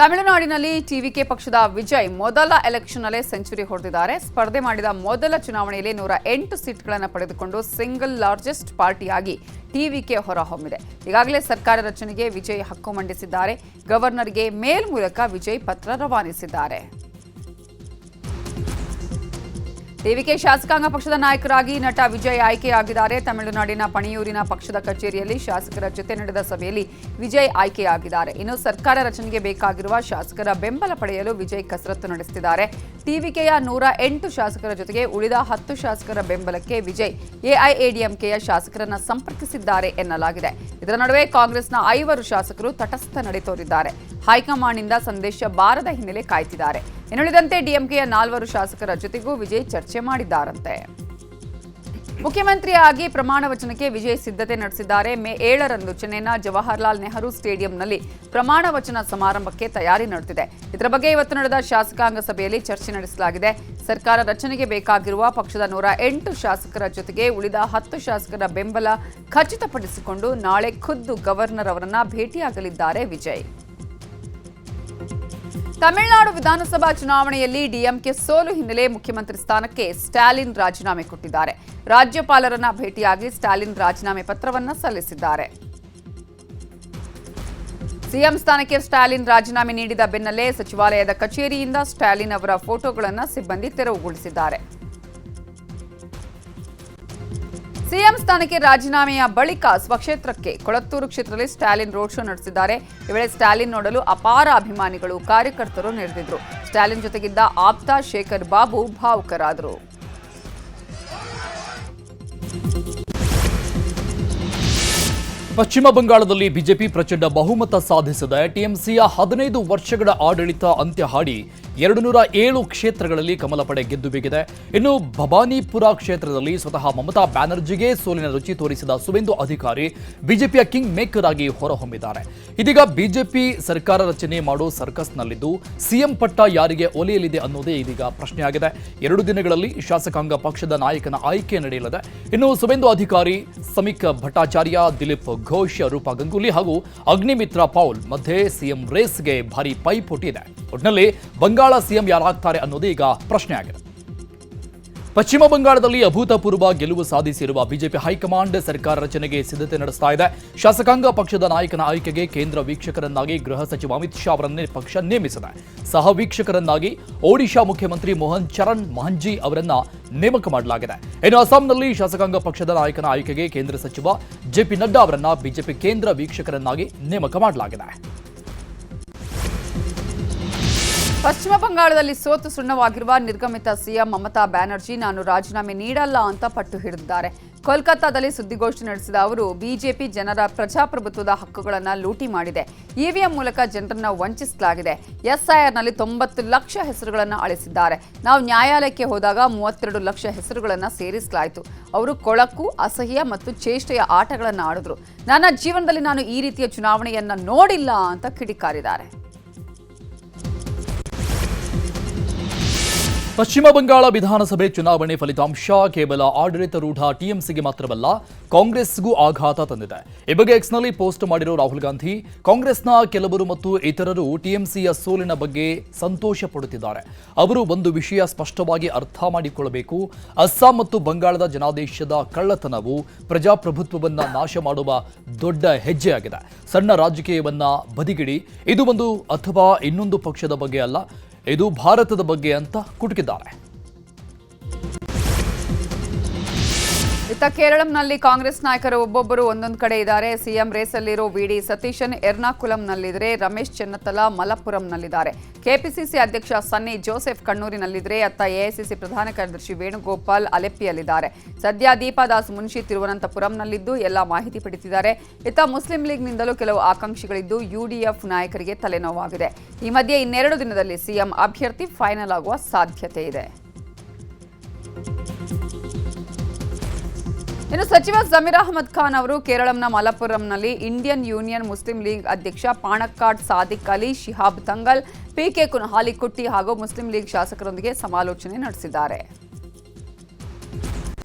ತಮಿಳುನಾಡಿನಲ್ಲಿ ಟಿವಿಕೆ ಪಕ್ಷದ ವಿಜಯ್ ಮೊದಲ ಎಲೆಕ್ಷನ್ನಲ್ಲೇ ಸೆಂಚುರಿ ಹೊಡೆದಿದ್ದಾರೆ. ಸ್ಪರ್ಧೆ ಮಾಡಿದ ಮೊದಲ ಚುನಾವಣೆಯಲ್ಲಿ 108 ಸೀಟ್ಗಳನ್ನು ಪಡೆದುಕೊಂಡು ಸಿಂಗಲ್ ಲಾರ್ಜೆಸ್ಟ್ ಪಾರ್ಟಿಯಾಗಿ ಟಿವಿಕೆ ಹೊರಹೊಮ್ಮಿದೆ. ಈಗಾಗಲೇ ಸರ್ಕಾರ ರಚನೆಗೆ ವಿಜಯ್ ಹಕ್ಕು ಮಂಡಿಸಿದ್ದಾರೆ. ಗವರ್ನರ್ಗೆ ಮೇಲ್ ಮೂಲಕ ವಿಜಯ್ ಪತ್ರ ರವಾನಿಸಿದ್ದಾರೆ. ಟಿವಿಕೆ ಶಾಸಕಾಂಗ ಪಕ್ಷದ ನಾಯಕರಾಗಿ ನಟ ವಿಜಯ್ ಆಯ್ಕೆಯಾಗಿದ್ದಾರೆ. ತಮಿಳುನಾಡಿನ ಪಣಿಯೂರಿನ ಪಕ್ಷದ ಕಚೇರಿಯಲ್ಲಿ ಶಾಸಕರ ಜೊತೆ ನಡೆದ ಸಭೆಯಲ್ಲಿ ವಿಜಯ್ ಆಯ್ಕೆಯಾಗಿದ್ದಾರೆ. ಇನ್ನು ಸರ್ಕಾರ ರಚನೆಗೆ ಬೇಕಾಗಿರುವ ಶಾಸಕರ ಬೆಂಬಲ ಪಡೆಯಲು ವಿಜಯ್ ಕಸರತ್ತು ನಡೆಸುತ್ತಿದ್ದಾರೆ. ಟಿವಿಕೆಯ 108 ಶಾಸಕರ ಜೊತೆಗೆ ಉಳಿದ 10 ಶಾಸಕರ ಬೆಂಬಲಕ್ಕೆ ವಿಜಯ್ ಎಐಎಡಿಎಂಕೆಯ ಶಾಸಕರನ್ನ ಸಂಪರ್ಕಿಸಿದ್ದಾರೆ ಎನ್ನಲಾಗಿದೆ. ಇದರ ನಡುವೆ ಕಾಂಗ್ರೆಸ್ನ 5 ಶಾಸಕರು ತಟಸ್ಥ ನಡೆ ತೋರಿದ್ದಾರೆ. ಹೈಕಮಾಂಡ್ನಿಂದ ಸಂದೇಶ ಬಾರದ ಹಿನ್ನೆಲೆ ಕಾಯ್ತಿದ್ದಾರೆ. ಇನ್ನುಳಿದಂತೆ ಡಿಎಂಕೆಯ 4 ಶಾಸಕರ ಜೊತೆಗೂ ವಿಜಯ್ ಚರ್ಚೆ ಮಾಡಿದ್ದಾರಂತೆ. ಮುಖ್ಯಮಂತ್ರಿಯಾಗಿ ಪ್ರಮಾಣ ವಚನಕ್ಕೆ ವಿಜಯ್ ಸಿದ್ಧತೆ ನಡೆಸಿದ್ದಾರೆ. ಮೇ 7ರಂದು ಚೆನ್ನೈನ ಜವಾಹರ್ಲಾಲ್ ನೆಹರು ಸ್ಟೇಡಿಯಂನಲ್ಲಿ ಪ್ರಮಾಣ ವಚನ ಸಮಾರಂಭಕ್ಕೆ ತಯಾರಿ ನಡೆದಿದೆ. ಇದರ ಬಗ್ಗೆ ಇವತ್ತು ನಡೆದ ಶಾಸಕಾಂಗ ಸಭೆಯಲ್ಲಿ ಚರ್ಚೆ ನಡೆಸಲಾಗಿದೆ. ಸರ್ಕಾರ ರಚನೆಗೆ ಬೇಕಾಗಿರುವ ಪಕ್ಷದ 108 ಶಾಸಕರ ಜೊತೆಗೆ ಉಳಿದ 10 ಶಾಸಕರ ಬೆಂಬಲ ಖಚಿತಪಡಿಸಿಕೊಂಡು ನಾಳೆ ಖುದ್ದು ಗವರ್ನರ್ ಅವರನ್ನ ಭೇಟಿಯಾಗಲಿದ್ದಾರೆ ವಿಜಯ್. ತಮಿಳುನಾಡು ವಿಧಾನಸಭಾ ಚುನಾವಣೆಯಲ್ಲಿ ಡಿಎಂಕೆ ಸೋಲು ಹಿನ್ನೆಲೆ ಮುಖ್ಯಮಂತ್ರಿ ಸ್ಥಾನಕ್ಕೆ ಸ್ಟಾಲಿನ್ ರಾಜೀನಾಮೆ ಕೊಟ್ಟಿದ್ದಾರೆ. ರಾಜ್ಯಪಾಲರನ್ನ ಭೇಟಿಯಾಗಿ ಸ್ಟಾಲಿನ್ ರಾಜೀನಾಮೆ ಪತ್ರವನ್ನ ಸಲ್ಲಿಸಿದ್ದಾರೆ. ಸಿಎಂ ಸ್ಥಾನಕ್ಕೆ ಸ್ಟಾಲಿನ್ ರಾಜೀನಾಮೆ ನೀಡಿದ ಬೆನ್ನಲ್ಲೇ ಸಚಿವಾಲಯದ ಕಚೇರಿಯಿಂದ ಸ್ಟಾಲಿನ್ ಅವರ ಫೋಟೋಗಳನ್ನು ಸಿಬ್ಬಂದಿ ತೆರವುಗೊಳಿಸಿದ್ದಾರೆ. ಸಿಎಂ ಸ್ಥಾನಕ್ಕೆ ರಾಜೀನಾಮೆಯ ಬಳಿಕ ಸ್ವಕ್ಷೇತ್ರಕ್ಕೆ ಕೊಳತ್ತೂರು ಕ್ಷೇತ್ರದಲ್ಲಿ ಸ್ಟಾಲಿನ್ ರೋಡ್ ಶೋ ನಡೆಸಿದ್ದಾರೆ. ಈ ವೇಳೆ ಸ್ಟಾಲಿನ್ ನೋಡಲು ಅಪಾರ ಅಭಿಮಾನಿಗಳು ಕಾರ್ಯಕರ್ತರು ನೆರೆದಿದ್ರು. ಸ್ಟಾಲಿನ್ ಜೊತೆಗಿದ್ದ ಆಪ್ತ ಶೇಖರ್ ಬಾಬು ಭಾವುಕರಾದರು. ಪಶ್ಚಿಮ ಬಂಗಾಳದಲ್ಲಿ ಬಿಜೆಪಿ ಪ್ರಚಂಡ ಬಹುಮತ ಸಾಧಿಸಿದೆ. ಟಿಎಂಸಿಯ 15 ವರ್ಷಗಳ ಆಡಳಿತ ಅಂತ್ಯ ಹಾಡಿ 207 ಕ್ಷೇತ್ರಗಳಲ್ಲಿ ಕಮಲ ಪಡೆ ಗೆದ್ದು ಬೀಗಿದೆ. ಇನ್ನು ಭವಾನಿಪುರ ಕ್ಷೇತ್ರದಲ್ಲಿ ಸ್ವತಃ ಮಮತಾ ಬ್ಯಾನರ್ಜಿಗೆ ಸೋಲಿನ ರುಚಿ ತೋರಿಸಿದ ಸುವೇಂದು ಅಧಿಕಾರಿ ಬಿಜೆಪಿಯ ಕಿಂಗ್ ಮೇಕರ್ ಆಗಿ ಹೊರಹೊಮ್ಮಿದ್ದಾರೆ. ಇದೀಗ ಬಿಜೆಪಿ ಸರ್ಕಾರ ರಚನೆ ಮಾಡೋ ಸರ್ಕಸ್ನಲ್ಲಿದ್ದು ಸಿಎಂ ಪಟ್ಟ ಯಾರಿಗೆ ಒಲಿಯಲಿದೆ ಅನ್ನೋದೇ ಇದೀಗ ಪ್ರಶ್ನೆಯಾಗಿದೆ. 2 ದಿನಗಳಲ್ಲಿ ಶಾಸಕಾಂಗ ಪಕ್ಷದ ನಾಯಕನ ಆಯ್ಕೆ ನಡೆಯಲಿದೆ. ಇನ್ನು ಸುವೇಂದು ಅಧಿಕಾರಿ, ಸಮೀಕ್ ಭಟ್ಟಾಚಾರ್ಯ, ದಿಲೀಪ್ ಘೋಷ್, ರೂಪಾ ಗಂಗೂಲಿ ಹಾಗೂ ಅಗ್ನಿಮಿತ್ರ ಪೌಲ್ ಮಧ್ಯೆ ಸಿಎಂ ರೇಸ್ಗೆ ಭಾರಿ ಪೈಪೋಟಿ ಇದೆ. ಒಟ್ಟಿನಲ್ಲಿ ಬಂಗಾಳ ಸಿಎಂ ಯಾರಾಗ್ತಾರೆ ಅನ್ನೋದೇ ಈಗ ಪ್ರಶ್ನೆಯಾಗಿದೆ. ಪಶ್ಚಿಮ ಬಂಗಾಳದಲ್ಲಿ ಅಭೂತಪೂರ್ವ ಗೆಲುವು ಸಾಧಿಸಿರುವ ಬಿಜೆಪಿ ಹೈಕಮಾಂಡ್ ಸರ್ಕಾರ ರಚನೆಗೆ ಸಿದ್ಧತೆ ನಡೆಸ್ತಾ ಇದೆ. ಶಾಸಕಾಂಗ ಪಕ್ಷದ ನಾಯಕನ ಆಯ್ಕೆಗೆ ಕೇಂದ್ರ ವೀಕ್ಷಕರನ್ನಾಗಿ ಗೃಹ ಸಚಿವ ಅಮಿತ್ ಶಾ ಅವರನ್ನೇ ಪಕ್ಷ ನೇಮಿಸಿದೆ. ಸಹ ವೀಕ್ಷಕರನ್ನಾಗಿ ಒಡಿಶಾ ಮುಖ್ಯಮಂತ್ರಿ ಮೋಹನ್ ಚರಣ್ ಮಾಂಝಿ ಅವರನ್ನ ನೇಮಕ ಮಾಡಲಾಗಿದೆ. ಇನ್ನು ಅಸ್ಸಾಂನಲ್ಲಿ ಶಾಸಕಾಂಗ ಪಕ್ಷದ ನಾಯಕನ ಆಯ್ಕೆಗೆ ಕೇಂದ್ರ ಸಚಿವ ಜೆಪಿ ನಡ್ಡಾ ಅವರನ್ನ ಬಿಜೆಪಿ ಕೇಂದ್ರ ವೀಕ್ಷಕರನ್ನಾಗಿ ನೇಮಕ ಮಾಡಲಾಗಿದೆ. ಪಶ್ಚಿಮ ಬಂಗಾಳದಲ್ಲಿ ಸೋತು ಸುಣ್ಣವಾಗಿರುವ ನಿರ್ಗಮಿತ ಸಿಎಂ ಮಮತಾ ಬ್ಯಾನರ್ಜಿ ನಾನು ರಾಜೀನಾಮೆ ನೀಡಲ್ಲ ಅಂತ ಪಟ್ಟು ಹಿಡಿದಿದ್ದಾರೆ. ಕೋಲ್ಕತ್ತಾದಲ್ಲಿ ಸುದ್ದಿಗೋಷ್ಠಿ ನಡೆಸಿದ ಅವರು ಬಿಜೆಪಿ ಜನರ ಪ್ರಜಾಪ್ರಭುತ್ವದ ಹಕ್ಕುಗಳನ್ನು ಲೂಟಿ ಮಾಡಿದೆ. ಇವಿಎಂ ಮೂಲಕ ಜನರನ್ನ ವಂಚಿಸಲಾಗಿದೆ. ಎಸ್ಐಆರ್ನಲ್ಲಿ 90 ಲಕ್ಷ ಹೆಸರುಗಳನ್ನು ಅಳಿಸಿದ್ದಾರೆ. ನಾವು ನ್ಯಾಯಾಲಯಕ್ಕೆ ಹೋದಾಗ 32 ಲಕ್ಷ ಹೆಸರುಗಳನ್ನು ಸೇರಿಸಲಾಯಿತು. ಅವರು ಕೊಳಕು, ಅಸಹ್ಯ ಮತ್ತು ಚೇಷ್ಟೆಯ ಆಟಗಳನ್ನು ಆಡಿದ್ರು. ನನ್ನ ಜೀವನದಲ್ಲಿ ನಾನು ಈ ರೀತಿಯ ಚುನಾವಣೆಯನ್ನ ನೋಡಿಲ್ಲ ಅಂತ ಕಿಡಿಕಾರಿದ್ದಾರೆ. ಪಶ್ಚಿಮ ಬಂಗಾಳ ವಿಧಾನಸಭೆ ಚುನಾವಣೆ ಫಲಿತಾಂಶ ಕೇವಲ ಆಡಳಿತಾರೂಢ ಟಿಎಂಸಿಗೆ ಮಾತ್ರವಲ್ಲ, ಕಾಂಗ್ರೆಸ್ಗೂ ಆಘಾತ ತಂದಿದೆ. ಈ ಬಗ್ಗೆ ಎಕ್ಸ್ನಲ್ಲಿ ಪೋಸ್ಟ್ ಮಾಡಿರೋ ರಾಹುಲ್ ಗಾಂಧಿ, ಕಾಂಗ್ರೆಸ್ನ ಕೆಲವರು ಮತ್ತು ಇತರರು ಟಿಎಂಸಿಯ ಸೋಲಿನ ಬಗ್ಗೆ ಸಂತೋಷ ಪಡುತ್ತಿದ್ದಾರೆ. ಅವರು ಒಂದು ವಿಷಯ ಸ್ಪಷ್ಟವಾಗಿ ಅರ್ಥ ಮಾಡಿಕೊಳ್ಳಬೇಕು. ಅಸ್ಸಾಂ ಮತ್ತು ಬಂಗಾಳದ ಜನಾದೇಶದ ಕಳ್ಳತನವು ಪ್ರಜಾಪ್ರಭುತ್ವವನ್ನ ನಾಶ ಮಾಡುವ ದೊಡ್ಡ ಹೆಜ್ಜೆಯಾಗಿದೆ. ಸಣ್ಣ ರಾಜಕೀಯವನ್ನ ಬದಿಗಿಡಿ. ಇದು ಒಂದು ಅಥವಾ ಇನ್ನೊಂದು ಪಕ್ಷದ ಬಗ್ಗೆ ಅಲ್ಲ, ಇದು ಭಾರತದ ಬಗ್ಗೆ ಅಂತ ಕುಟುಕಿದ್ದಾರೆ. ಇತ್ತ ಕೇರಳಂನಲ್ಲಿ ಕಾಂಗ್ರೆಸ್ ನಾಯಕರು ಒಬ್ಬೊಬ್ಬರು ಒಂದೊಂದು ಕಡೆ ಇದ್ದಾರೆ. ಸಿಎಂ ರೇಸಲ್ಲಿರೋ ವಿಡಿ ಸತೀಶನ್ ಎರ್ನಾಕುಲಂನಲ್ಲಿದ್ದರೆ, ರಮೇಶ್ ಚೆನ್ನತಲ ಮಲಪ್ಪುರಂನಲ್ಲಿದ್ದಾರೆ. ಕೆಪಿಸಿಸಿ ಅಧ್ಯಕ್ಷ ಸನ್ನಿ ಜೋಸೆಫ್ ಕಣ್ಣೂರಿನಲ್ಲಿದ್ದರೆ, ಅತ್ತ ಎಐಸಿಸಿ ಪ್ರಧಾನ ಕಾರ್ಯದರ್ಶಿ ವೇಣುಗೋಪಾಲ್ ಅಲೆಪ್ಪಿಯಲ್ಲಿದ್ದಾರೆ. ಸದ್ಯ ದೀಪಾದಾಸ್ ಮುನ್ಷಿ ತಿರುವನಂತಪುರಂನಲ್ಲಿದ್ದು ಎಲ್ಲ ಮಾಹಿತಿ ಪಡೆದಿದ್ದಾರೆ. ಇತ್ತ ಮುಸ್ಲಿಂ ಲೀಗ್ನಿಂದಲೂ ಕೆಲವು ಆಕಾಂಕ್ಷಿಗಳಿದ್ದು ಯುಡಿಎಫ್ ನಾಯಕರಿಗೆ ತಲೆನೋವಾಗಿದೆ. ಈ ಮಧ್ಯೆ ಇನ್ನೆರಡು ದಿನದಲ್ಲಿ ಸಿಎಂ ಅಭ್ಯರ್ಥಿ ಫೈನಲ್ ಆಗುವ ಸಾಧ್ಯತೆ ಇದೆ. ಇನ್ನು ಸಚಿವ ಜಮೀರ್ ಅಹಮದ್ ಖಾನ್ ಅವರು ಕೇರಳಂನ ಮಲಪ್ಪುರಂನಲ್ಲಿ ಇಂಡಿಯನ್ ಯೂನಿಯನ್ ಮುಸ್ಲಿಂ ಲೀಗ್ ಅಧ್ಯಕ್ಷ ಪಾಣಕ್ಕಾಡ್ ಸಾದಿಕ್ ಅಲಿ, ಶಿಹಾಬ್ ತಂಗಲ್, ಪಿಕೆ ಕುನಹಾಲಿಕುಟ್ಟಿ ಹಾಗೂ ಮುಸ್ಲಿಂ ಲೀಗ್ ಶಾಸಕರೊಂದಿಗೆ ಸಮಾಲೋಚನೆ ನಡೆಸಿದ್ದಾರೆ.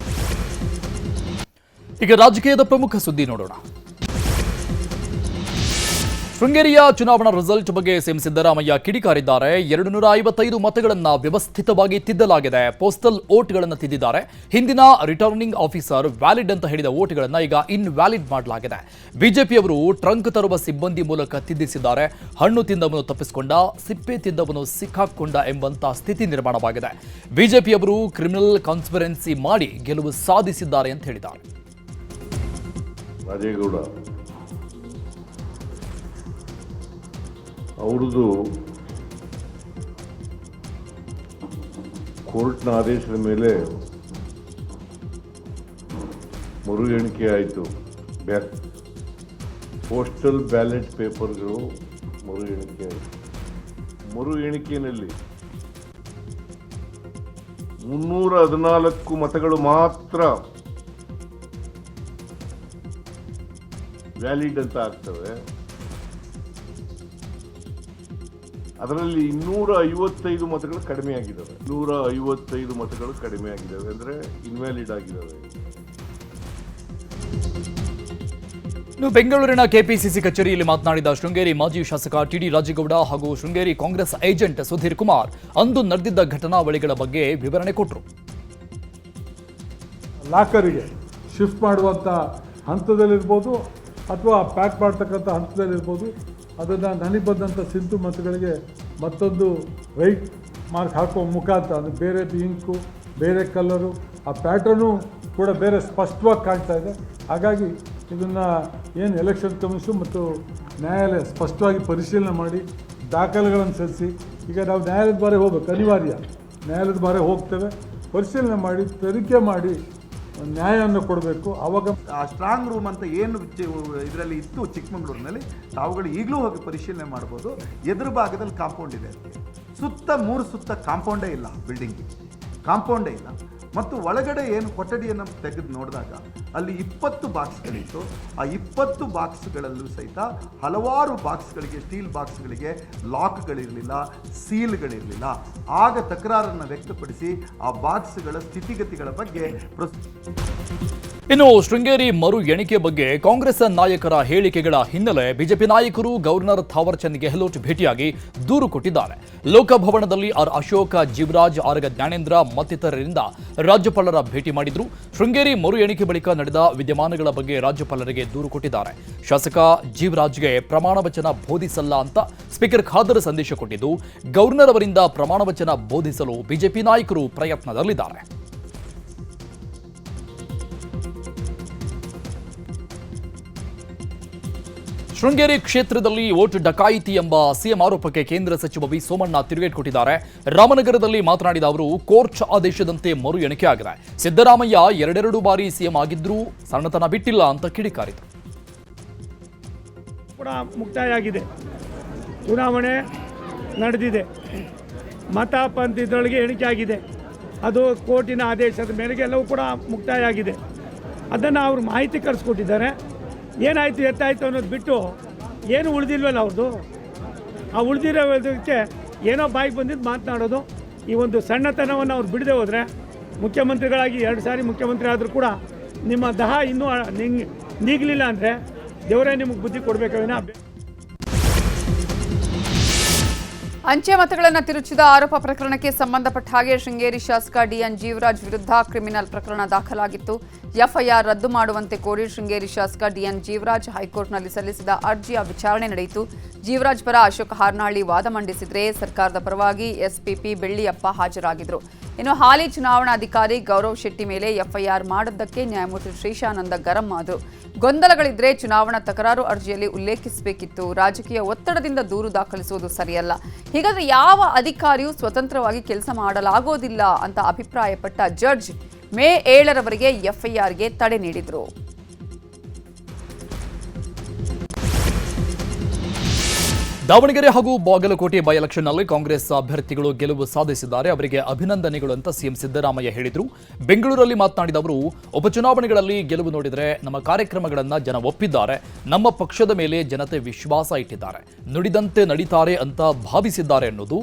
ಈಗ ರಾಜಕೀಯದ ಪ್ರಮುಖ ಸುದ್ದಿ ನೋಡೋಣ. ಶೃಂಗೇರಿಯ ಚುನಾವಣಾ ರಿಸಲ್ಟ್ ಬಗ್ಗೆ ಸಿಎಂ ಸಿದ್ದರಾಮಯ್ಯ ಕಿಡಿಕಾರಿದ್ದಾರೆ. 255 ಮತಗಳನ್ನು ವ್ಯವಸ್ಥಿತವಾಗಿ ತಿದ್ದಲಾಗಿದೆ. ಪೋಸ್ಟಲ್ ವೋಟ್ಗಳನ್ನು ತಿದ್ದಿದ್ದಾರೆ. ಹಿಂದಿನ ರಿಟರ್ನಿಂಗ್ ಆಫೀಸರ್ ವ್ಯಾಲಿಡ್ ಅಂತ ಹೇಳಿದ ವೋಟ್ಗಳನ್ನು ಈಗ ಇನ್ವ್ಯಾಲಿಡ್ ಮಾಡಲಾಗಿದೆ. ಬಿಜೆಪಿಯವರು ಟ್ರಂಕ್ ತರುವ ಸಿಬ್ಬಂದಿ ಮೂಲಕ ತಿದ್ದಿಸಿದ್ದಾರೆ. ಹಣ್ಣು ತಿಂದವನು ತಪ್ಪಿಸಿಕೊಂಡ, ಸಿಪ್ಪೆ ತಿಂದವನು ಸಿಕ್ಕಾಕೊಂಡ ಎಂಬಂತ ಸ್ಥಿತಿ ನಿರ್ಮಾಣವಾಗಿದೆ. ಬಿಜೆಪಿಯವರು ಕ್ರಿಮಿನಲ್ ಕಾನ್ಸ್ಪಿರೆನ್ಸಿ ಮಾಡಿ ಗೆಲುವು ಸಾಧಿಸಿದ್ದಾರೆ ಅಂತ ಹೇಳಿದ್ದಾರೆ. ರಾಜೇಗೌಡ ಅವ್ರದ್ದು ಕೋರ್ಟ್ನ ಆದೇಶದ ಮೇಲೆ ಮರು ಎಣಿಕೆ ಆಯಿತು. ಪೋಸ್ಟಲ್ ಬ್ಯಾಲೆಟ್ ಪೇಪರ್ಗಳು ಮರು ಎಣಿಕೆ ಆಯಿತು. ಮರು ಎಣಿಕೆಯಲ್ಲಿ 314 ಮತಗಳು ಮಾತ್ರ ವ್ಯಾಲಿಡ್ ಅಂತ ಆಗ್ತವೆ. ಅದರಲ್ಲಿ 255 ಮತಗಳು ಕಡಿಮೆ ಆಗಿದ್ದಾವೆ. 255 ಮತಗಳು ಕಡಿಮೆ ಆಗಿದ್ದಾವೆ ಅಂದರೆ ಇನ್ವ್ಯಾಲಿಡ್ ಆಗಿದ್ದಾವೆ. ಇನ್ನು ಬೆಂಗಳೂರಿನ ಕೆಪಿಸಿಸಿ ಕಚೇರಿಯಲ್ಲಿ ಮಾತನಾಡಿದ ಶೃಂಗೇರಿ ಮಾಜಿ ಶಾಸಕ ಟಿಡಿ ರಾಜೇಗೌಡ ಹಾಗೂ ಶೃಂಗೇರಿ ಕಾಂಗ್ರೆಸ್ ಏಜೆಂಟ್ ಸುಧೀರ್ ಕುಮಾರ್ ಅಂದು ನಡೆದಿದ್ದ ಘಟನಾವಳಿಗಳ ಬಗ್ಗೆ ವಿವರಣೆ ಕೊಟ್ಟರು. ಲಾಕರಿಗೆ ಶಿಫ್ಟ್ ಮಾಡುವಂಥ ಹಂತದಲ್ಲಿರ್ಬೋದು ಅಥವಾ ಪ್ಯಾಕ್ ಮಾಡ್ತಕ್ಕಂಥ ಹಂತದಲ್ಲಿರ್ಬೋದು, ಅದನ್ನು ನನಗೆ ಸಿಂಧು ಮತಗಳಿಗೆ ಮತ್ತೊಂದು ವೈಟ್ ಮಾರ್ಕ್ ಹಾಕುವ ಮುಖಾಂತರ ಅದು ಬೇರೆ ಇಂಕು, ಬೇರೆ ಕಲರು, ಆ ಪ್ಯಾಟ್ರನು ಕೂಡ ಬೇರೆ ಸ್ಪಷ್ಟವಾಗಿ ಕಾಣ್ತಾ ಇದೆ. ಹಾಗಾಗಿ ಇದನ್ನು ಏನು ಎಲೆಕ್ಷನ್ ಕಮಿಷನ್ ಮತ್ತು ನ್ಯಾಯಾಲಯ ಸ್ಪಷ್ಟವಾಗಿ ಪರಿಶೀಲನೆ ಮಾಡಿ ದಾಖಲೆಗಳನ್ನು ಸಲ್ಲಿಸಿ, ಈಗ ನಾವು ನ್ಯಾಯಾಲಯದ ಬಾರಿ ಹೋಗ್ಬೇಕು, ಅನಿವಾರ್ಯ ನ್ಯಾಯಾಲಯದ ಬಾರಿ ಹೋಗ್ತೇವೆ, ಪರಿಶೀಲನೆ ಮಾಡಿ ತನಿಖೆ ಮಾಡಿ ನ್ಯಾಯವನ್ನು ಕೊಡಬೇಕು. ಆವಾಗ ಆ ಸ್ಟ್ರಾಂಗ್ ರೂಮ್ ಅಂತ ಏನು ಇದರಲ್ಲಿ ಇತ್ತು ಚಿಕ್ಕಮಗಳೂರಿನಲ್ಲಿ, ತಾವುಗಳು ಈಗಲೂ ಹೋಗಿ ಪರಿಶೀಲನೆ ಮಾಡ್ಬೋದು. ಎದುರು ಭಾಗದಲ್ಲಿ ಕಾಂಪೌಂಡ್ ಇದೆ, ಸುತ್ತ 3 ಸುತ್ತ ಕಾಂಪೌಂಡೇ ಇಲ್ಲ, ಬಿಲ್ಡಿಂಗ್ಗೆ ಕಾಂಪೌಂಡೇ ಇಲ್ಲ. ಮತ್ತು ಒಳಗಡೆ ಏನು ಕೊಠಡಿಯನ್ನು ತೆಗೆದು ನೋಡಿದಾಗ ಅಲ್ಲಿ 20 ಬಾಕ್ಸ್ಗಳಿತ್ತು. ಆ 20 ಬಾಕ್ಸ್ಗಳಲ್ಲೂ ಸಹಿತ ಹಲವಾರು ಬಾಕ್ಸ್ಗಳಿಗೆ, ಸ್ಟೀಲ್ ಬಾಕ್ಸ್ಗಳಿಗೆ ಲಾಕ್ಗಳಿರಲಿಲ್ಲ, ಸೀಲ್ಗಳಿರಲಿಲ್ಲ. ಆಗ ತಕರಾರನ್ನು ವ್ಯಕ್ತಪಡಿಸಿ ಆ ಬಾಕ್ಸ್ಗಳ ಸ್ಥಿತಿಗತಿಗಳ ಬಗ್ಗೆ ಇನ್ನು ಶೃಂಗೇರಿ ಮರು ಎಣಿಕೆ ಬಗ್ಗೆ ಕಾಂಗ್ರೆಸ್ ನಾಯಕರ ಹೇಳಿಕೆಗಳ ಹಿನ್ನೆಲೆ ಬಿಜೆಪಿ ನಾಯಕರು ಗವರ್ನರ್ ಥಾವರ್ ಚಂದ್ ಗೆಹ್ಲೋಟ್ ಭೇಟಿಯಾಗಿ ದೂರು ಕೊಟ್ಟಿದ್ದಾರೆ. ಲೋಕಭವನದಲ್ಲಿ ಆರ್ ಅಶೋಕ್, ಜೀವರಾಜ್, ಆರಗ ಜ್ಞಾನೇಂದ್ರ ಮತ್ತಿತರರಿಂದ ರಾಜ್ಯಪಾಲರ ಭೇಟಿ ಮಾಡಿದ್ರು. ಶೃಂಗೇರಿ ಮರು ಎಣಿಕೆ ಬಳಿಕ ನಡೆದ ವಿದ್ಯಮಾನಗಳ ಬಗ್ಗೆ ರಾಜ್ಯಪಾಲರಿಗೆ ದೂರು ಕೊಟ್ಟಿದ್ದಾರೆ. ಶಾಸಕ ಜೀವರಾಜ್ಗೆ ಪ್ರಮಾಣ ವಚನ ಬೋಧಿಸಲ್ಲ ಅಂತ ಸ್ಪೀಕರ್ ಖಾದರ್ ಸಂದೇಶ ಕೊಟ್ಟಿದ್ದು, ಗವರ್ನರ್ ಅವರಿಂದ ಪ್ರಮಾಣ ವಚನ ಬೋಧಿಸಲು ಬಿಜೆಪಿ ನಾಯಕರು ಪ್ರಯತ್ನದಲ್ಲಿದ್ದಾರೆ. ಶೃಂಗೇರಿ ಕ್ಷೇತ್ರದಲ್ಲಿ ವೋಟ್ ಡಕಾಯಿತಿ ಎಂಬ ಸಿಎಂ ಆರೋಪಕ್ಕೆ ಕೇಂದ್ರ ಸಚಿವ ವಿ ಸೋಮಣ್ಣ ತಿರುಗೇಟು ಕೊಟ್ಟಿದ್ದಾರೆ. ರಾಮನಗರದಲ್ಲಿ ಮಾತನಾಡಿದ ಅವರು, ಕೋರ್ಟ್ ಆದೇಶದಂತೆ ಮರು ಎಣಿಕೆ ಆಗಿದೆ. ಸಿದ್ದರಾಮಯ್ಯ 2 ಬಾರಿ ಸಿಎಂ ಆಗಿದ್ರೂ ಸಣ್ಣತನ ಬಿಟ್ಟಿಲ್ಲ ಅಂತ ಕಿಡಿಕಾರಿದರು. ಕೂಡ ಮುಕ್ತಾಯ ಆಗಿದೆ, ಚುನಾವಣೆ ನಡೆದಿದೆ, ಮತ ಪಂಥದೊಳಗೆ ಎಣಿಕೆ ಆಗಿದೆ. ಅದು ಕೋರ್ಟಿನ ಆದೇಶದ ಮೇರೆಗೆ ಎಲ್ಲವೂ ಕೂಡ ಮುಕ್ತಾಯ ಆಗಿದೆ. ಅದನ್ನು ಅವರು ಮಾಹಿತಿ ಕಳಿಸ್ಕೊಟ್ಟಿದ್ದಾರೆ. ಏನಾಯಿತು ಎತ್ತಾಯಿತು ಅನ್ನೋದು ಬಿಟ್ಟು ಏನು ಉಳಿದಿಲ್ವಲ್ಲ ಅವ್ರದ್ದು. ಆ ಉಳಿದಿರೋದಕ್ಕೆ ಏನೋ ಬಾಯಿಗೆ ಬಂದಿದ್ದು ಮಾತನಾಡೋದು. ಈ ಒಂದು ಸಣ್ಣತನವನ್ನು ಅವ್ರು ಬಿಡದೆ ಹೋದರೆ, ಮುಖ್ಯಮಂತ್ರಿಗಳಾಗಿ 2 ಸಾರಿ ಮುಖ್ಯಮಂತ್ರಿ ಆದರೂ ಕೂಡ ನಿಮ್ಮ ದಹ ಇನ್ನೂ ನೀಗಲಿಲ್ಲ ಅಂದರೆ ದೇವರೇ ನಿಮಗೆ ಬುದ್ಧಿ ಕೊಡಬೇಕವೇನೋ. ಅಂಚೆ ಮತಗಳನ್ನು ತಿರುಚಿದ ಆರೋಪ ಪ್ರಕರಣಕ್ಕೆ ಸಂಬಂಧಪಟ್ಟ ಹಾಗೆ ಶೃಂಗೇರಿ ಶಾಸಕ ಡಿಎನ್ ಜೀವರಾಜ್ ವಿರುದ್ಧ ಕ್ರಿಮಿನಲ್ ಪ್ರಕರಣ ದಾಖಲಾಗಿತ್ತು. ಎಫ್ಐಆರ್ ರದ್ದು ಮಾಡುವಂತೆ ಕೋರಿ ಶೃಂಗೇರಿ ಶಾಸಕ ಡಿಎನ್ ಜೀವರಾಜ್ ಹೈಕೋರ್ಟ್ನಲ್ಲಿ ಸಲ್ಲಿಸಿದ ಅರ್ಜಿಯ ವಿಚಾರಣೆ ನಡೆಯಿತು. ಜೀವರಾಜ್ ಪರ ಅಶೋಕ್ ಹಾರ್ನಹಳ್ಳಿ ವಾದ ಮಂಡಿಸಿದ್ರೆ, ಸರ್ಕಾರದ ಪರವಾಗಿ ಎಸ್ಪಿಪಿ ಬೆಳ್ಳಿಯಪ್ಪ ಹಾಜರಾಗಿದ್ದರು. ಇನ್ನು ಹಾಲಿ ಚುನಾವಣಾಧಿಕಾರಿ ಗೌರವ್ ಶೆಟ್ಟಿ ಮೇಲೆ ಎಫ್ಐಆರ್ ಮಾಡಿದ್ದಕ್ಕೆ ನ್ಯಾಯಮೂರ್ತಿ ಶ್ರೀಶಾನಂದ ಗರಂ ಆದರು. ಗೊಂದಲಗಳಿದ್ರೆ ಚುನಾವಣಾ ತಕರಾರು ಅರ್ಜಿಯಲ್ಲಿ ಉಲ್ಲೇಖಿಸಬೇಕಿತ್ತು. ರಾಜಕೀಯ ಒತ್ತಡದಿಂದ ದೂರು ದಾಖಲಿಸುವುದು ಸರಿಯಲ್ಲ. ಹೀಗಾದ್ರೆ ಯಾವ ಅಧಿಕಾರಿಯೂ ಸ್ವತಂತ್ರವಾಗಿ ಕೆಲಸ ಮಾಡಲಾಗೋದಿಲ್ಲ ಅಂತ ಅಭಿಪ್ರಾಯಪಟ್ಟ ಜಡ್ಜ್ ಮೇ 7ರವರೆಗೆ ಎಫ್ಐಆರ್ಗೆ ತಡೆ ನೀಡಿದರು. ದಾವಣಗೆರೆ ಹಾಗೂ ಬಾಗಲಕೋಟೆ ಬೈ ಎಲೆಕ್ಷನ್ನಲ್ಲಿ ಕಾಂಗ್ರೆಸ್ ಅಭ್ಯರ್ಥಿಗಳು ಗೆಲುವು ಸಾಧಿಸಿದ್ದಾರೆ. ಅವರಿಗೆ ಅಭಿನಂದನೆಗಳು ಅಂತ ಸಿಎಂ ಸಿದ್ದರಾಮಯ್ಯ ಹೇಳಿದರು. ಬೆಂಗಳೂರಲ್ಲಿ ಮಾತನಾಡಿದ ಅವರು, ಉಪಚುನಾವಣೆಗಳಲ್ಲಿ ಗೆಲುವು ನೋಡಿದರೆ ನಮ್ಮ ಕಾರ್ಯಕ್ರಮಗಳನ್ನು ಜನ ಒಪ್ಪಿದ್ದಾರೆ. ನಮ್ಮ ಪಕ್ಷದ ಮೇಲೆ ಜನತೆ ವಿಶ್ವಾಸ ಇಟ್ಟಿದ್ದಾರೆ. ನುಡಿದಂತೆ ನಡೀತಾರೆ ಅಂತ ಭಾವಿಸಿದ್ದಾರೆ ಅನ್ನೋದು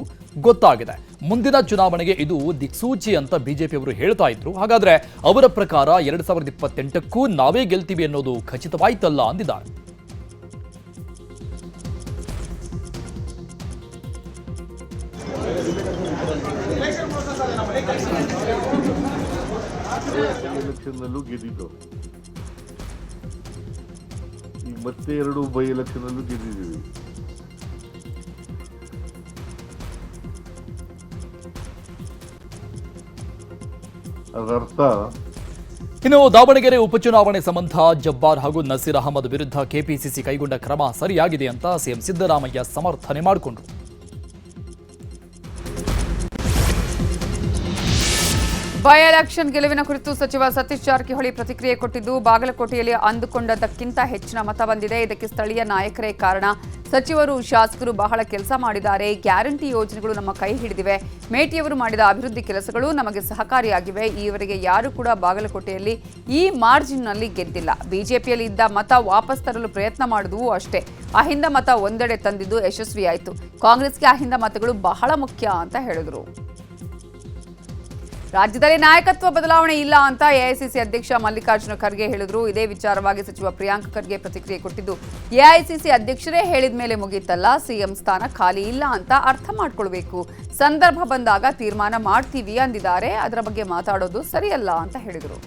ಗೊತ್ತಾಗಿದೆ. ಮುಂದಿನ ಚುನಾವಣೆಗೆ ಇದು ದಿಕ್ಸೂಚಿ ಅಂತ ಬಿಜೆಪಿಯವರು ಹೇಳ್ತಾ ಇದ್ರು. ಹಾಗಾದ್ರೆ ಅವರ ಪ್ರಕಾರ 2028ಕ್ಕೂ ನಾವೇ ಗೆಲ್ತೀವಿ ಅನ್ನೋದು ಖಚಿತವಾಯ್ತಲ್ಲ ಅಂದಿದ್ದಾರೆ. ಎಲೆಕ್ಷನ್ನಲ್ಲೂ ಗೆದ್ದಿದ್ದು, ಈಗ ಮತ್ತೆ 2 ಬೈ ಎಲೆಕ್ಷನ್ನಲ್ಲೂ ಗೆದ್ದಿದ್ದೀವಿ. ಅದರರ್ಥ ಇನ್ನು ದಾವಣಗೆರೆ ಉಪಚುನಾವಣೆ ಸಂಬಂಧ ಜಬ್ಬಾರ್ ಹಾಗೂ ನಸೀರ್ ಅಹಮದ್ ವಿರುದ್ಧ ಕೆಪಿಸಿಸಿ ಕೈಗೊಂಡ ಕ್ರಮ ಸರಿಯಾಗಿದೆ ಅಂತ ಸಿಎಂ ಸಿದ್ದರಾಮಯ್ಯ ಸಮರ್ಥನೆ ಮಾಡಿಕೊಂಡರು. ಬೈ ಎಲೆಕ್ಷನ್ ಗೆಲುವಿನ ಕುರಿತು ಸಚಿವ ಸತೀಶ್ ಜಾರಕಿಹೊಳಿ ಪ್ರತಿಕ್ರಿಯೆ ಕೊಟ್ಟಿದ್ದು, ಬಾಗಲಕೋಟೆಯಲ್ಲಿ ಅಂದುಕೊಂಡದ್ದಕ್ಕಿಂತ ಹೆಚ್ಚಿನ ಮತ ಬಂದಿದೆ. ಇದಕ್ಕೆ ಸ್ಥಳೀಯ ನಾಯಕರೇ ಕಾರಣ. ಸಚಿವರು, ಶಾಸಕರು ಬಹಳ ಕೆಲಸ ಮಾಡಿದ್ದಾರೆ. ಗ್ಯಾರಂಟಿ ಯೋಜನೆಗಳು ನಮ್ಮ ಕೈ ಹಿಡಿದಿವೆ. ಮೇಟಿಯವರು ಮಾಡಿದ ಅಭಿವೃದ್ಧಿ ಕೆಲಸಗಳು ನಮಗೆ ಸಹಕಾರಿಯಾಗಿವೆ. ಈವರೆಗೆ ಯಾರು ಕೂಡ ಬಾಗಲಕೋಟೆಯಲ್ಲಿ ಈ ಮಾರ್ಜಿನ್ನಲ್ಲಿ ಗೆದ್ದಿಲ್ಲ. ಬಿಜೆಪಿಯಲ್ಲಿ ಇದ್ದ ಮತ ವಾಪಸ್ ತರಲು ಪ್ರಯತ್ನ ಮಾಡಿದ್ವು ಅಷ್ಟೇ. ಅಹಿಂದ ಮತ ಒಂದೆಡೆ ತಂದಿದ್ದು ಯಶಸ್ವಿಯಾಯಿತು. ಕಾಂಗ್ರೆಸ್ಗೆ ಅಹಿಂದ ಮತಗಳು ಬಹಳ ಮುಖ್ಯ ಅಂತ ಹೇಳಿದರು. ರಾಜ್ಯದಲ್ಲಿ ನಾಯಕತ್ವ ಬದಲಾವಣೆ ಇಲ್ಲ ಅಂತ ಎಐಸಿಸಿ ಅಧ್ಯಕ್ಷ ಮಲ್ಲಿಕಾರ್ಜುನ ಖರ್ಗೆ ಹೇಳಿದ್ರು. ಇದೇ ವಿಚಾರವಾಗಿ ಸಚಿವ ಪ್ರಿಯಾಂಕ್ ಖರ್ಗೆ ಪ್ರತಿಕ್ರಿಯೆ ಕೊಟ್ಟಿದ್ದು, ಎಐಸಿಸಿ ಅಧ್ಯಕ್ಷರೇ ಹೇಳಿದ ಮೇಲೆ ಮುಗಿತಲ್ಲ, ಸಿಎಂ ಸ್ಥಾನ ಖಾಲಿ ಇಲ್ಲ ಅಂತ ಅರ್ಥ ಮಾಡ್ಕೊಳ್ಬೇಕು. ಸಂದರ್ಭ ಬಂದಾಗ ತೀರ್ಮಾನ ಮಾಡ್ತೀವಿ ಅಂದಿದ್ದಾರೆ. ಅದರ ಬಗ್ಗೆ ಮಾತಾಡೋದು ಸರಿಯಲ್ಲ ಅಂತ ಹೇಳಿದರು.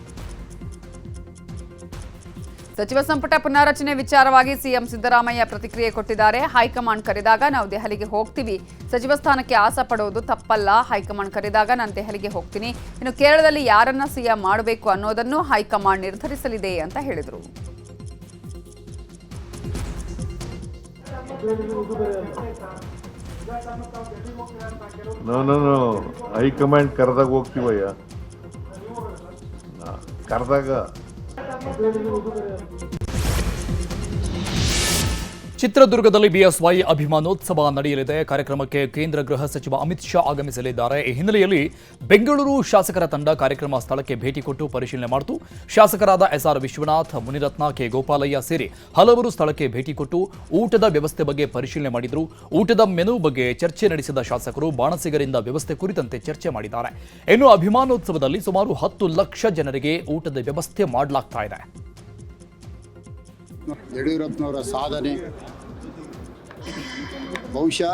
ಸಚಿವ ಸಂಪುಟ ಪುನಾರಚನೆ ವಿಚಾರವಾಗಿ ಸಿಎಂ ಸಿದ್ದರಾಮಯ್ಯ ಪ್ರತಿಕ್ರಿಯೆ ಕೊಟ್ಟಿದ್ದಾರೆ. ಹೈಕಮಾಂಡ್ ಕರೆದಾಗ ನಾವು ದೆಹಲಿಗೆ ಹೋಗ್ತೀವಿ. ಸಚಿವ ಸ್ಥಾನಕ್ಕೆ ಆಸೆ ಪಡೋದು ತಪ್ಪಲ್ಲ. ಹೈಕಮಾಂಡ್ ಕರೆದಾಗ ನಾನು ದೆಹಲಿಗೆ ಹೋಗ್ತೀನಿ. ಇನ್ನು ಕೇರಳದಲ್ಲಿ ಯಾರನ್ನ ಸಿಎಂ ಮಾಡಬೇಕು ಅನ್ನೋದನ್ನು ಹೈಕಮಾಂಡ್ ನಿರ್ಧರಿಸಲಿದೆ ಅಂತ ಹೇಳಿದರು. ಹೈಕಮಾಂಡ್ ಕರೆದಾಗ ಹೋಗ್ತೀವಯ್ಯ, ಕರೆದಾಗ. ಚಿತ್ರದುರ್ಗದಲ್ಲಿ ಬಿಎಸ್ವೈ ಅಭಿಮಾನೋತ್ಸವ ನಡೆಯಲಿದೆ. ಕಾರ್ಯಕ್ರಮಕ್ಕೆ ಕೇಂದ್ರ ಗೃಹ ಸಚಿವ ಅಮಿತ್ ಶಾ ಆಗಮಿಸಲಿದ್ದಾರೆ. ಈ ಹಿನ್ನೆಲೆಯಲ್ಲಿ ಬೆಂಗಳೂರು ಶಾಸಕರ ತಂಡ ಕಾರ್ಯಕ್ರಮ ಸ್ಥಳಕ್ಕೆ ಭೇಟಿ ಕೊಟ್ಟು ಪರಿಶೀಲನೆ ಮಾಡಿತು. ಶಾಸಕರಾದ ಎಸ್ಆರ್ ವಿಶ್ವನಾಥ್, ಮುನಿರತ್ನ, ಕೆ ಗೋಪಾಲಯ್ಯ ಸೇರಿ ಹಲವರು ಸ್ಥಳಕ್ಕೆ ಭೇಟಿ ಕೊಟ್ಟು ಊಟದ ವ್ಯವಸ್ಥೆ ಬಗ್ಗೆ ಪರಿಶೀಲನೆ ಮಾಡಿದರು. ಊಟದ ಮೆನು ಬಗ್ಗೆ ಚರ್ಚೆ ನಡೆಸಿದ ಶಾಸಕರು ಬಾಣಸಿಗರಿಂದ ವ್ಯವಸ್ಥೆ ಕುರಿತಂತೆ ಚರ್ಚೆ ಮಾಡಿದ್ದಾರೆ. ಇನ್ನು ಅಭಿಮಾನೋತ್ಸವದಲ್ಲಿ ಸುಮಾರು 10 ಲಕ್ಷ ಜನರಿಗೆ ಊಟದ ವ್ಯವಸ್ಥೆ ಮಾಡಲಾಗ್ತಾ ಇದೆ. ಯಡಿಯೂರಪ್ಪನವರ ಸಾಧನೆ ಬಹುಶಃ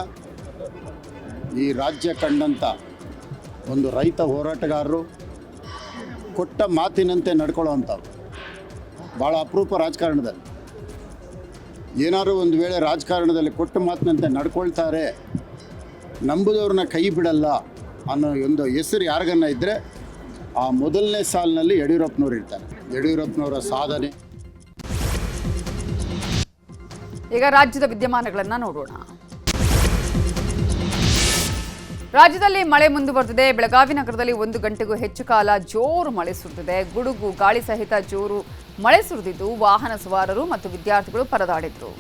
ಈ ರಾಜ್ಯ ಕಂಡಂಥ ಒಂದು ರೈತ ಹೋರಾಟಗಾರರು ಕೊಟ್ಟ ಮಾತಿನಂತೆ ನಡ್ಕೊಳ್ಳೋವಂಥವ್ರು ಭಾಳ ಅಪರೂಪ ರಾಜಕಾರಣದಲ್ಲಿ. ಏನಾದರೂ ಒಂದು ವೇಳೆ ರಾಜಕಾರಣದಲ್ಲಿ ಕೊಟ್ಟ ಮಾತಿನಂತೆ ನಡ್ಕೊಳ್ತಾರೆ, ನಂಬುದವ್ರನ್ನ ಕೈ ಬಿಡಲ್ಲ ಅನ್ನೋ ಒಂದು ಹೆಸರು ಯಾರಿಗನ್ನ ಇದ್ದರೆ ಆ ಮೊದಲನೇ ಸಾಲಿನಲ್ಲಿ ಯಡಿಯೂರಪ್ಪನವ್ರು ಇರ್ತಾರೆ. ಯಡಿಯೂರಪ್ಪನವರ ಸಾಧನೆ. ಈಗ ರಾಜ್ಯದ ವಿದ್ಯಮಾನಗಳನ್ನು ನೋಡೋಣ. ರಾಜ್ಯದಲ್ಲಿ ಮಳೆ ಮುಂದುವರೆದಿದೆ. ಬೆಳಗಾವಿ ನಗರದಲ್ಲಿ 1 ಗಂಟೆಗೂ ಹೆಚ್ಚು ಕಾಲ ಜೋರು ಮಳೆ ಸುರಿದಿದೆ. ಗುಡುಗು ಗಾಳಿ ಸಹಿತ ಜೋರು ಮಳೆ ಸುರಿದಿದ್ದು ವಾಹನ ಸವಾರರು ಮತ್ತು ವಿದ್ಯಾರ್ಥಿಗಳು ಪರದಾಡಿದ್ರು.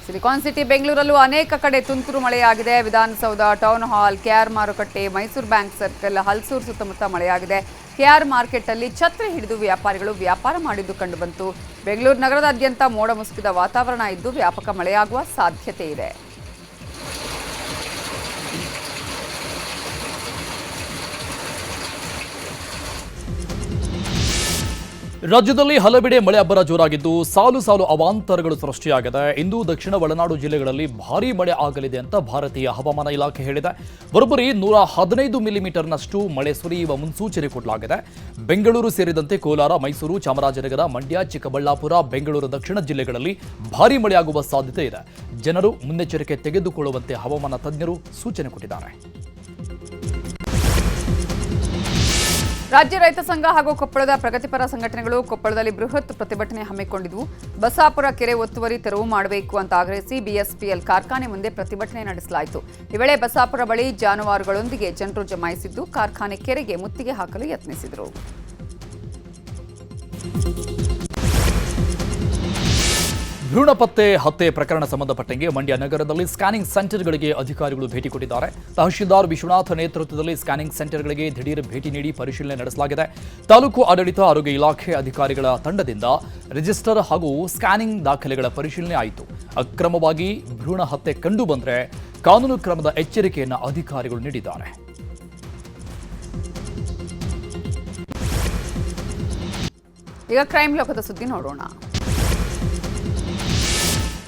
ಸಿಲಿಕಾನ್ ಸಿಟಿ ಬೆಂಗಳೂರಲ್ಲೂ ಅನೇಕ ಕಡೆ ತುಂತುರು ಮಳೆಯಾಗಿದೆ. ವಿಧಾನಸೌಧ, ಟೌನ್ ಹಾಲ್, ಕೆಆರ್ ಮಾರುಕಟ್ಟೆ, ಮೈಸೂರು ಬ್ಯಾಂಕ್ ಸರ್ಕಲ್, ಹಲ್ಸೂರು ಸುತ್ತಮುತ್ತ ಮಳೆಯಾಗಿದೆ. ಕೆಆರ್ ಮಾರ್ಕೆಟ್ನಲ್ಲಿ ಛತ್ರಿ ಹಿಡಿದು ವ್ಯಾಪಾರಿಗಳು ವ್ಯಾಪಾರ ಮಾಡಿದ್ದು ಕಂಡುಬಂತು. ಬೆಂಗಳೂರು ನಗರದಾದ್ಯಂತ ಮೋಡ ಮುಸುಕಿದ ವಾತಾವರಣ ಇದ್ದು ವ್ಯಾಪಕ ಮಳೆಯಾಗುವ ಸಾಧ್ಯತೆ ಇದೆ. ರಾಜ್ಯದಲ್ಲಿ ಹಲವೆಡೆ ಮಳೆ ಅಬ್ಬರ ಜೋರಾಗಿದ್ದು ಸಾಲು ಸಾಲು ಅವಾಂತರಗಳು ಸೃಷ್ಟಿಯಾಗಿದೆ. ಇಂದು ದಕ್ಷಿಣ ಒಳನಾಡು ಜಿಲ್ಲೆಗಳಲ್ಲಿ ಭಾರೀ ಮಳೆ ಆಗಲಿದೆ ಅಂತ ಭಾರತೀಯ ಹವಾಮಾನ ಇಲಾಖೆ ಹೇಳಿದೆ. ಬರೋಬ್ಬರಿ 115 ಮಿಲಿಮೀಟರ್ನಷ್ಟು ಮಳೆ ಸುರಿಯುವ ಮುನ್ಸೂಚನೆ ಕೊಡಲಾಗಿದೆ. ಬೆಂಗಳೂರು ಸೇರಿದಂತೆ ಕೋಲಾರ, ಮೈಸೂರು, ಚಾಮರಾಜನಗರ, ಮಂಡ್ಯ, ಚಿಕ್ಕಬಳ್ಳಾಪುರ, ಬೆಂಗಳೂರು ದಕ್ಷಿಣ ಜಿಲ್ಲೆಗಳಲ್ಲಿ ಭಾರೀ ಮಳೆಯಾಗುವ ಸಾಧ್ಯತೆ ಇದೆ. ಜನರು ಮುನ್ನೆಚ್ಚರಿಕೆ ತೆಗೆದುಕೊಳ್ಳುವಂತೆ ಹವಾಮಾನ ತಜ್ಞರು ಸೂಚನೆ ಕೊಟ್ಟಿದ್ದಾರೆ. ರಾಜ್ಯ ರೈತ ಸಂಘ ಹಾಗೂ ಕೊಪ್ಪಳದ ಪ್ರಗತಿಪರ ಸಂಘಟನೆಗಳು ಕೊಪ್ಪಳದಲ್ಲಿ ಬೃಹತ್ ಪ್ರತಿಭಟನೆ ಹಮ್ಮಿಕೊಂಡಿದ್ವು. ಬಸಾಪುರ ಕೆರೆ ಒತ್ತುವರಿ ತೆರವು ಮಾಡಬೇಕು ಅಂತ ಆಗ್ರಹಿಸಿ ಬಿಎಸ್ಪಿಎಲ್ ಕಾರ್ಖಾನೆ ಮುಂದೆ ಪ್ರತಿಭಟನೆ ನಡೆಸಲಾಯಿತು. ಈ ವೇಳೆ ಬಸಾಪುರ ಬಳಿ ಜಾನುವಾರುಗಳೊಂದಿಗೆ ಜನರು ಜಮಾಯಿಸಿದ್ದು ಕಾರ್ಖಾನೆ ಕೆರೆಗೆ ಮುತ್ತಿಗೆ ಹಾಕಲು ಯತ್ನಿಸಿದರು. ಭ್ರೂಣ ಪತ್ತೆ ಹತ್ಯೆ ಪ್ರಕರಣ ಸಂಬಂಧಪಟ್ಟಂಗೆ ಮಂಡ್ಯ ನಗರದಲ್ಲಿ ಸ್ಕ್ಯಾನಿಂಗ್ ಸೆಂಟರ್ಗಳಿಗೆ ಅಧಿಕಾರಿಗಳು ಭೇಟಿ ಕೊಟ್ಟಿದ್ದಾರೆ. ತಹಶೀಲ್ದಾರ್ ವಿಶ್ವನಾಥ್ ನೇತೃತ್ವದಲ್ಲಿ ಸ್ಕ್ಯಾನಿಂಗ್ ಸೆಂಟರ್ಗಳಿಗೆ ದಿಢೀರ್ ಭೇಟಿ ನೀಡಿ ಪರಿಶೀಲನೆ ನಡೆಸಲಾಗಿದೆ. ತಾಲೂಕು ಆಡಳಿತ, ಆರೋಗ್ಯ ಇಲಾಖೆ ಅಧಿಕಾರಿಗಳ ತಂಡದಿಂದ ರಿಜಿಸ್ಟರ್ ಹಾಗೂ ಸ್ಕ್ಯಾನಿಂಗ್ ದಾಖಲೆಗಳ ಪರಿಶೀಲನೆ ಆಯಿತು. ಅಕ್ರಮವಾಗಿ ಭ್ರೂಣ ಹತ್ಯೆ ಕಂಡು ಬಂದರೆ ಕಾನೂನು ಕ್ರಮದ ಎಚ್ಚರಿಕೆಯನ್ನು ಅಧಿಕಾರಿಗಳು ನೀಡಿದ್ದಾರೆ. ಈಗ ಕ್ರೈಮ್ ಲೋಕದ ಸುದ್ದಿ ನೋಡೋಣ.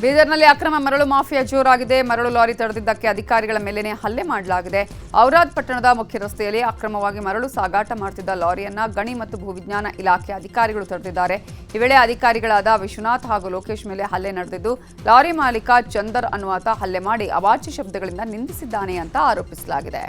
ಬೀದರ್ನಲ್ಲಿ ಅಕ್ರಮ ಮರಳು ಮಾಫಿಯಾ ಜೋರಾಗಿದೆ. ಮರಳು ಲಾರಿ ತಡೆದಿದ್ದಕ್ಕೆ ಅಧಿಕಾರಿಗಳ ಮೇಲೇನೆ ಹಲ್ಲೆ ಮಾಡಲಾಗಿದೆ. ಔರಾದ್ ಪಟ್ಟಣದ ಮುಖ್ಯ ರಸ್ತೆಯಲ್ಲಿ ಅಕ್ರಮವಾಗಿ ಮರಳು ಸಾಗಾಟ ಮಾಡುತ್ತಿದ್ದ ಲಾರಿಯನ್ನ ಗಣಿ ಮತ್ತು ಭೂವಿಜ್ಞಾನ ಇಲಾಖೆ ಅಧಿಕಾರಿಗಳು ತಡೆದಿದ್ದಾರೆ. ಈ ವೇಳೆ ಅಧಿಕಾರಿಗಳಾದ ವಿಶ್ವನಾಥ್ ಹಾಗೂ ಲೋಕೇಶ್ ಮೇಲೆ ಹಲ್ಲೆ ನಡೆದಿದ್ದು, ಲಾರಿ ಮಾಲೀಕ ಚಂದರ್ ಅನ್ನುವಾತ ಹಲ್ಲೆ ಮಾಡಿ ಅವಾಚ್ಯ ಶಬ್ದಗಳಿಂದ ನಿಂದಿಸಿದ್ದಾನೆ ಅಂತ ಆರೋಪಿಸಲಾಗಿದೆ.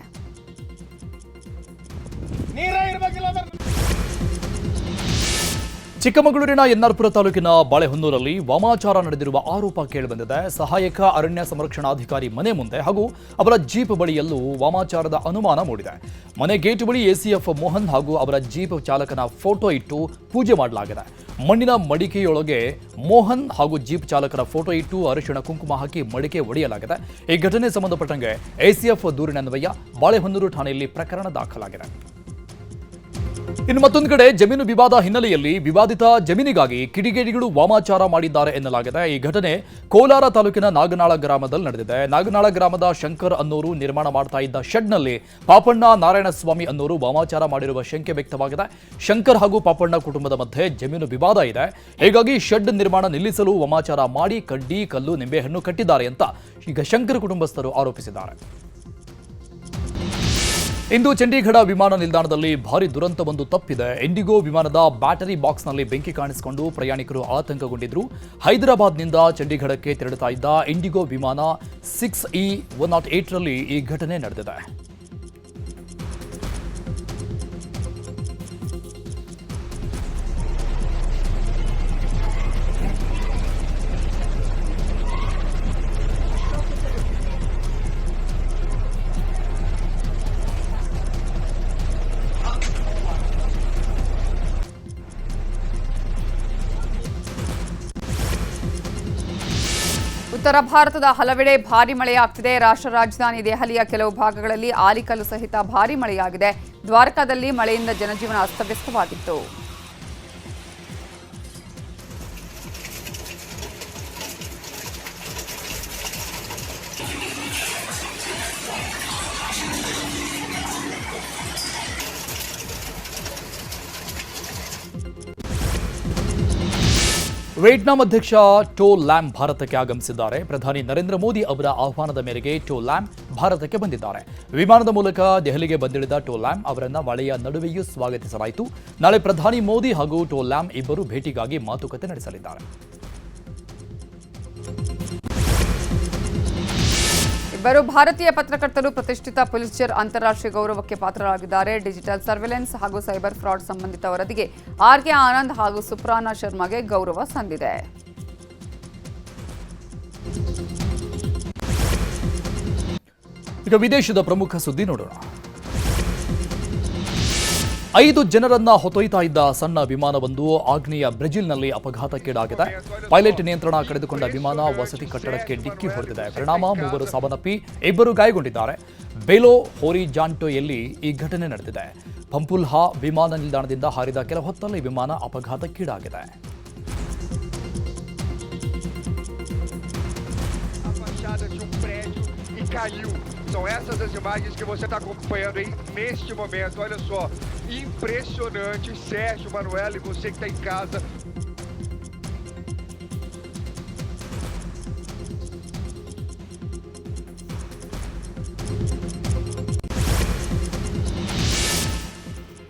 ಚಿಕ್ಕಮಗಳೂರಿನ ಎನ್ಆರ್ಪುರ ತಾಲೂಕಿನ ಬಾಳೆಹೊನ್ನೂರಲ್ಲಿ ವಾಮಾಚಾರ ನಡೆದಿರುವ ಆರೋಪ ಕೇಳಿಬಂದಿದೆ. ಸಹಾಯಕ ಅರಣ್ಯ ಸಂರಕ್ಷಣಾಧಿಕಾರಿ ಮನೆ ಮುಂದೆ ಹಾಗೂ ಅವರ ಜೀಪ್ ಬಳಿಯಲ್ಲೂ ವಾಮಾಚಾರದ ಅನುಮಾನ ಮೂಡಿದೆ. ಮನೆ ಗೇಟ್ ಬಳಿ ಎಸಿಎಫ್ ಮೋಹನ್ ಹಾಗೂ ಅವರ ಜೀಪ್ ಚಾಲಕನ ಫೋಟೋ ಇಟ್ಟು ಪೂಜೆ ಮಾಡಲಾಗಿದೆ. ಮಣ್ಣಿನ ಮಡಿಕೆಯೊಳಗೆ ಮೋಹನ್ ಹಾಗೂ ಜೀಪ್ ಚಾಲಕರ ಫೋಟೋ ಇಟ್ಟು ಅರಿಶಿಣ ಕುಂಕುಮ ಹಾಕಿ ಮಡಿಕೆ ಒಡೆಯಲಾಗಿದೆ. ಈ ಘಟನೆ ಸಂಬಂಧಪಟ್ಟಂಗೆ ಎಸಿಎಫ್ ದೂರಿನನ್ವಯ ಬಾಳೆಹೊನ್ನೂರು ಠಾಣೆಯಲ್ಲಿ ಪ್ರಕರಣ ದಾಖಲಾಗಿದೆ. ಇನ್ನು ಮತ್ತೊಂದು ಕಡೆ ಜಮೀನು ವಿವಾದ ಹಿನ್ನೆಲೆಯಲ್ಲಿ ವಿವಾದಿತ ಜಮೀನಿಗಾಗಿ ಕಿಡಿಗೇಡಿಗಳು ವಾಮಾಚಾರ ಮಾಡಿದ್ದಾರೆ ಎನ್ನಲಾಗಿದೆ. ಈ ಘಟನೆ ಕೋಲಾರ ತಾಲೂಕಿನ ನಾಗನಾಳ ಗ್ರಾಮದಲ್ಲಿ ನಡೆದಿದೆ. ನಾಗನಾಳ ಗ್ರಾಮದ ಶಂಕರ್ ಅನ್ನೋರು ನಿರ್ಮಾಣ ಮಾಡ್ತಾ ಇದ್ದ ಶೆಡ್ನಲ್ಲಿ ಪಾಪಣ್ಣ ನಾರಾಯಣಸ್ವಾಮಿ ಅನ್ನೋರು ವಾಮಾಚಾರ ಮಾಡಿರುವ ಶಂಕೆ ವ್ಯಕ್ತವಾಗಿದೆ. ಶಂಕರ್ ಹಾಗೂ ಪಾಪಣ್ಣ ಕುಟುಂಬದ ಮಧ್ಯೆ ಜಮೀನು ವಿವಾದ ಇದೆ. ಹೀಗಾಗಿ ಶೆಡ್ ನಿರ್ಮಾಣ ನಿಲ್ಲಿಸಲು ವಾಮಾಚಾರ ಮಾಡಿ ಕಡ್ಡಿ, ಕಲ್ಲು, ನಿಂಬೆಹಣ್ಣು ಕಟ್ಟಿದ್ದಾರೆ ಅಂತ ಈಗ ಶಂಕರ್ ಕುಟುಂಬಸ್ಥರು ಆರೋಪಿಸಿದ್ದಾರೆ. ಇಂದು ಚಂಡೀಗಢ ವಿಮಾನ ನಿಲ್ದಾಣದಲ್ಲಿ ಭಾರಿ ದುರಂತವೊಂದು ತಪ್ಪಿದೆ. ಇಂಡಿಗೋ ವಿಮಾನದ ಬ್ಯಾಟರಿ ಬಾಕ್ಸ್ನಲ್ಲಿ ಬೆಂಕಿ ಕಾಣಿಸಿಕೊಂಡು ಪ್ರಯಾಣಿಕರು ಆತಂಕಗೊಂಡಿದ್ರು. ಹೈದರಾಬಾದ್ನಿಂದ ಚಂಡೀಗಢಕ್ಕೆ ತೆರಳುತ್ತಾ ಇದ್ದ ಇಂಡಿಗೋ ವಿಮಾನ 6E108 ರಲ್ಲಿ ಈ ಘಟನೆ ನಡೆದಿದೆ. ಉತ್ತರ ಭಾರತದ ಹಲವೆಡೆ ಭಾರಿ ಮಳೆಯಾಗ್ತಿದೆ. ರಾಷ್ಟ್ರ ರಾಜಧಾನಿ ದೆಹಲಿಯ ಕೆಲವು ಭಾಗಗಳಲ್ಲಿ ಆಲಿಕಲ್ಲು ಸಹಿತ ಭಾರಿ ಮಳೆಯಾಗಿದೆ. ದ್ವಾರಕಾದಲ್ಲಿ ಮಳೆಯಿಂದ ಜನಜೀವನ ಅಸ್ತವ್ಯಸ್ತವಾಗಿತ್ತು. ವಿಯೆಟ್ನಾಂ ಅಧ್ಯಕ್ಷ ಟೋ ಲ್ಯಾಮ್ ಭಾರತಕ್ಕೆ ಆಗಮಿಸಿದ್ದಾರೆ. ಪ್ರಧಾನಿ ನರೇಂದ್ರ ಮೋದಿ ಅವರ ಆಹ್ವಾನದ ಮೇರೆಗೆ ಟೋ ಲ್ಯಾಮ್ ಭಾರತಕ್ಕೆ ಬಂದಿದ್ದಾರೆ. ವಿಮಾನದ ಮೂಲಕ ದೆಹಲಿಗೆ ಬಂದಿಳಿದ ಟೋ ಲ್ಯಾಮ್ ಅವರನ್ನ ಮಳೆಯ ನಡುವೆಯೂ ಸ್ವಾಗತಿಸಲಾಯಿತು. ನಾಳೆ ಪ್ರಧಾನಿ ಮೋದಿ ಹಾಗೂ ಟೋ ಲ್ಯಾಮ್ ಇಬ್ಬರು ಭೇಟಿಗಾಗಿ ಮಾತುಕತೆ ನಡೆಸಲಿದ್ದಾರೆ. ಇಬ್ಬರು ಭಾರತೀಯ ಪತ್ರಕರ್ತರು ಪ್ರತಿಷ್ಠಿತ ಪುಲಿಟ್ಜರ್ ಅಂತಾರಾಷ್ಟ್ರೀಯ ಗೌರವಕ್ಕೆ ಪಾತ್ರರಾಗಿದ್ದಾರೆ. ಡಿಜಿಟಲ್ ಸರ್ವೆಲೆನ್ಸ್ ಹಾಗೂ ಸೈಬರ್ ಫ್ರಾಡ್ ಸಂಬಂಧಿತ ವರದಿಗೆ ಆರ್.ಕೆ. ಆನಂದ್ ಹಾಗೂ ಸುಪ್ರಾನಾ ಶರ್ಮಾಗೆ ಗೌರವ ಸಂದಿದೆ. ಈಗ ವಿದೇಶದ ಪ್ರಮುಖ ಸುದ್ದಿ ನೋಡೋಣ. 5 ಜನರನ್ನ ಹೊತ್ತೊಯ್ತಾ ಇದ್ದ ಸಣ್ಣ ವಿಮಾನವೊಂದು ಆಗ್ನೇಯ ಬ್ರೆಜಿಲ್ನಲ್ಲಿ ಅಪಘಾತಕ್ಕೀಡಾಗಿದೆ. ಪೈಲಟ್ ನಿಯಂತ್ರಣ ಕಳೆದುಕೊಂಡ ವಿಮಾನ ವಸತಿ ಕಟ್ಟಡಕ್ಕೆ ಡಿಕ್ಕಿ ಹೊಡೆದಿದೆ. ಪರಿಣಾಮ 3 ಸಾವನ್ನಪ್ಪಿ 2 ಗಾಯಗೊಂಡಿದ್ದಾರೆ. ಬೆಲೋ ಹೋರಿಜಾಂಟೊಯಲ್ಲಿ ಈ ಘಟನೆ ನಡೆದಿದೆ. ಪಂಪುಲ್ಹಾ ವಿಮಾನ ನಿಲ್ದಾಣದಿಂದ ಹಾರಿದ ಕೆಲ ಹೊತ್ತಲ್ಲಿ ವಿಮಾನ ಅಪಘಾತಕ್ಕೀಡಾಗಿದೆ. São essas as imagens que você está acompanhando aí neste momento. Olha só, impressionante. Sérgio, Manuela e você que está em casa.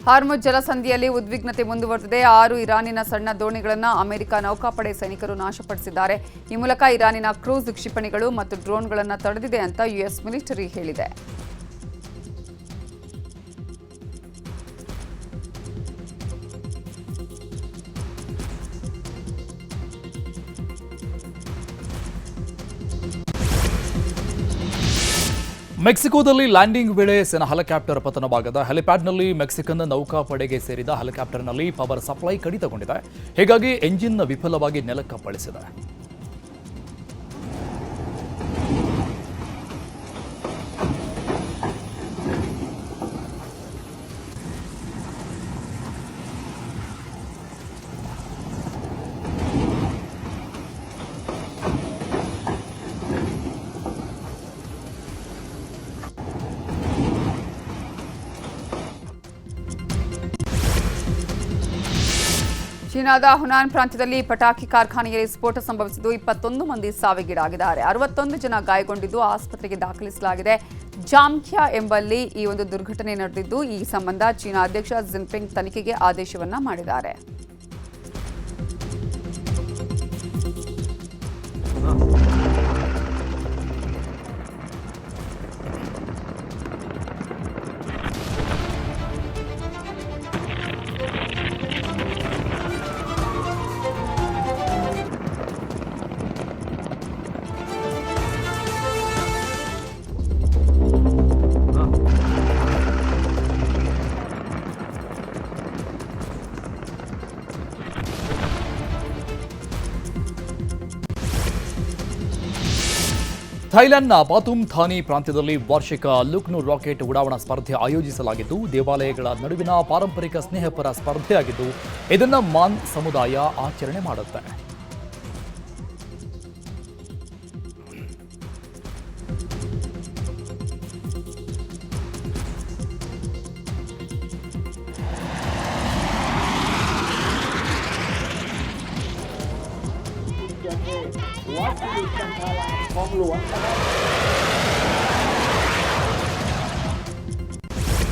Hormuz ಜಲಸಂಧಿಯಲ್ಲಿ ಉದ್ವಿಗ್ನತೆ ಮುಂದುವರೆದಿದೆ. 6 ಇರಾನಿನ ಸಣ್ಣ ದೋಣಿಗಳನ್ನು ಅಮೆರಿಕ ನೌಕಾಪಡೆ ಸೈನಿಕರು ನಾಶಪಡಿಸಿದ್ದಾರೆ. ಈ ಮೂಲಕ ಇರಾನಿನ ಕ್ರೂಸ್ ಕ್ಷಿಪಣಿಗಳು ಮತ್ತು ಡ್ರೋನ್ಗಳನ್ನು ತಡೆದಿದೆ ಅಂತ ಯುಎಸ್ ಮಿಲಿಟರಿ ಹೇಳಿದೆ. ಮೆಕ್ಸಿಕೋದಲ್ಲಿ ಲ್ಯಾಂಡಿಂಗ್ ವೇಳೆ ಸೇನಾ ಹೆಲಿಕಾಪ್ಟರ್ ಪತನವಾಗದ ಹೆಲಿಪ್ಯಾಡ್ನಲ್ಲಿ ಮೆಕ್ಸಿಕನ್ ನೌಕಾಪಡೆಗೆ ಸೇರಿದ ಹೆಲಿಕಾಪ್ಟರ್ನಲ್ಲಿ ಪವರ್ ಸಪ್ಲೈ ಕಡಿತಗೊಂಡಿದೆ. ಹೀಗಾಗಿ ಎಂಜಿನ್ ವಿಫಲವಾಗಿ ನೆಲಕ್ಕಪ್ಪಳಿಸಿದೆ. ಚೀನಾದ ಹುನಾನ್ ಪ್ರಾಂತ್ಯದಲ್ಲಿ ಪಟಾಕಿ ಕಾರ್ಖಾನೆಯಲ್ಲಿ ಸ್ಫೋಟ ಸಂಭವಿಸಿದ್ದು 21 ಮಂದಿ ಸಾವಿಗೀಡಾಗಿದ್ದಾರೆ. 61 ಜನ ಗಾಯಗೊಂಡಿದ್ದು ಆಸ್ಪತ್ರೆಗೆ ದಾಖಲಿಸಲಾಗಿದೆ. ಜಾಮ್ಖ್ಯಾ ಎಂಬಲ್ಲಿ ಈ ಒಂದು ದುರ್ಘಟನೆ ನಡೆದಿದ್ದು, ಈ ಸಂಬಂಧ ಚೀನಾ ಅಧ್ಯಕ್ಷ ಜಿನ್ಪಿಂಗ್ ತನಿಖೆಗೆ ಆದೇಶವನ್ನ ಮಾಡಿದ್ದಾರೆ. ಥೈಲ್ಯಾಂಡ್ನ ಬಾತುಮ್ ಥಾನಿ ಪ್ರಾಂತ್ಯದಲ್ಲಿ ವಾರ್ಷಿಕ ಲುಕ್ನು ರಾಕೆಟ್ ಉಡಾವಣಾ ಸ್ಪರ್ಧೆ ಆಯೋಜಿಸಲಾಗಿದ್ದು, ದೇವಾಲಯಗಳ ನಡುವಿನ ಪಾರಂಪರಿಕ ಸ್ನೇಹಪರ ಸ್ಪರ್ಧೆಯಾಗಿದ್ದು, ಇದನ್ನು ಮಾನ್ ಸಮುದಾಯ ಆಚರಣೆ ಮಾಡುತ್ತೆ.วัดที่เป็นพลังของหลวงนะครับ